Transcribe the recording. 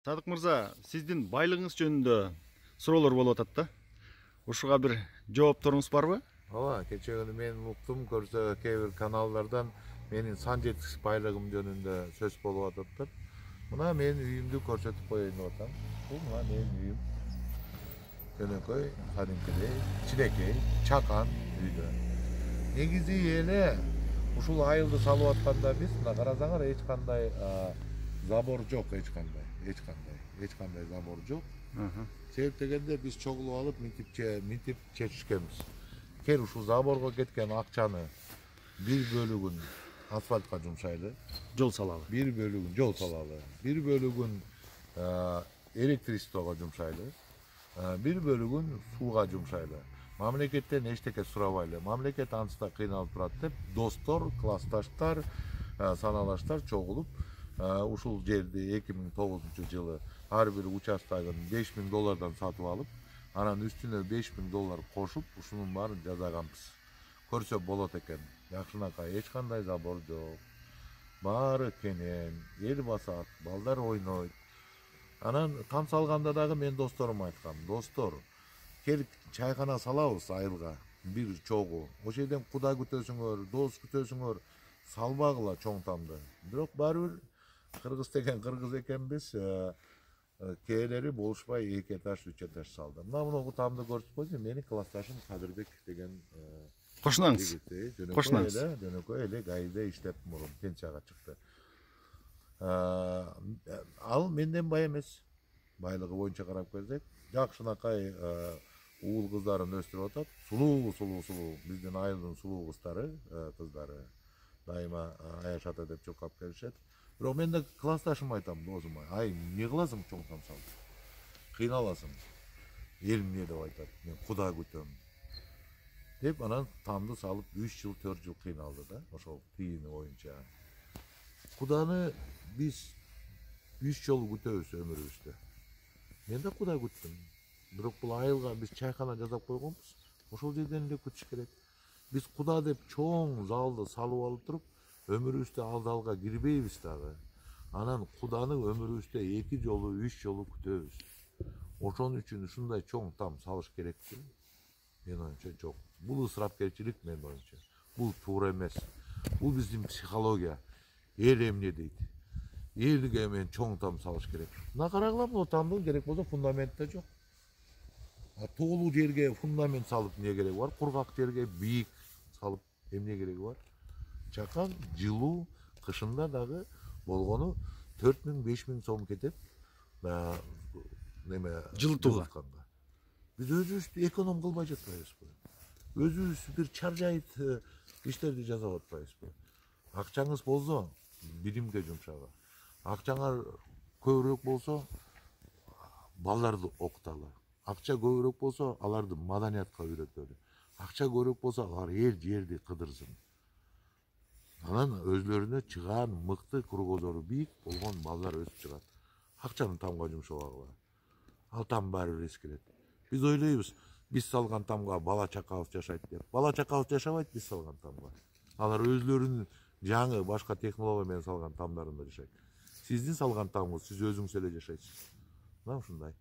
Садык мырза, сиздин байлыгыңыз жөнүндө суроолор болуп атат да. Ушуга бир жоопторуңуз барбы? Ооба, кечээ күнү мен уктум, көрсө кээ бир каналдардан менин сан жеткис байлыгым жөнүндө сөз болуп ататтыр. Мына менин үйүмдү көрсөтүп коеюн деп атам. Бул мына менин үйүм. Жөнөкөй, кадимкидей, кичинекей, чакан үйдө. Негизи эле ушул айылды салып атканда биз мына карасаңар эч кандай забор жок, эч кандай забор жок. Себеп дегенде биз чогулуп алып мынтип чечишкенбиз. Кел ушул заборго кеткен акчаны бир бөлүгүн асфальтка жумшайлы, Жол салалы. бир бөлүгүн жол салалы, бир бөлүгүн электричествого жумшайлы, бир бөлүгүн сууга жумшайлы. Мамлекеттен эчтеке сурабайлы. Мамлекет ансызда кыйналып турат деп достор, классташтар, саналаштар чогулуп ушул жерди 2009-жылы ар бир участогун $5000 сатып алып, анан үстүнө $5000 кошуп, ушунун баарын жасаганбыз. Көрсө болот экен. Жакшынакай эч кандай забор жок. Баары кенен, эл басат, балдар ойнойт. Анан там салганда дагы мен досторума айткам: "Достор, келип чайкана салабыз айылга, бир чогуу. Ошол жерден куда күтөсүңөр, дос күтөсүңөр, салбагыла чоң тамды." Бирок баары бир кыргыз деген кыргыз экенбиз. Кээleri болушпай 2 этаж, 3 этаж салды. Мына тамды көрсөтүп койсо, менин классташым Кадырбек деген Кошунаңыз. Кошунаңыз. жөнөкөй эле ГАИде иштеп мурун пенсияга чыкты. Ал менден бай эмес. Байлыгы боюнча карап келсек, жакшынакай уул кыздарын өстүрүп атат. Сулуу. Биздин айылдын сулуу кыздары дайыма Аяшата деп чуркап келишет. Бирок мен да классташыма айтам, досума: "Ай, эмне кыласың чоң там салып? Кыйналасың. Эл эмне деп айтат? Мен куда күтөм." Деп анан тамды салып 3 жыл, 4 жыл кыйналды да, ошол тыйыны боюнча. Куданы биз 3 жолу күтөбүз өмүрүбүздө. Мен да куда күттүм. Бирок бул айылга биз чайкана жасап койгонбуз. Ошол жерден эле күтүш керек. Биз куда деп чоң залды салып алып туруп, өмүрүбүздө ал залга кирбейбиз дагы. Анан куданы өмүрүбүздө 2 жолу, 3 жолу күтөбүз. Ошон үчүн ушундай чоң там салыш керекпи? Мен оюмча жок. Бул ысырапкерчилик менин оюмча. Бул туура эмес. Бул биздин психология. Эл эмне дейт? Элге мен чоң там салыш керек. Мына карагыла, бул тамдын керек болсо фундаменти да жок. Тоолуу жерге фундамент салып эмне кереги бар? Кургак жерге бийик салып эмне кереги бар? Чакан, жылуу, кышында дагы болгону 4000-5000 сом кетет. Неме Жылытууга. Биз өзүбүздү эконом кылбай жатпайбызбы? Өзүбүз бир чаржайт иштерди жасап атпайбызбы? Акчаңыз болсо билимге жумшагыла. Акчаңар көбүрөөк болсо балдарды окуталы. Акча көбүрөөк болсо аларды маданиятка үйрөтөлү. Акча көбүрөөк болсо алар эл жерди кыдырсын. Анан өзлөрүнө чыгаан мыкты кругозору бийик болгон балдар өсүп чыгат. Акчаны тамга жумшабагыла. Ал там баары бир эскерет. Биз ойлойбуз, биз салган тамга бала чакабыз жашайт деп. Бала чакабыз жашабайт биз салган тамга. Алар өзлөрүнүн жаңы башка технология менен салган тамдарында жашайт. Сиздин салган тамыңыз сиз өзүңүз эле жашайсыз. Мына ушундай.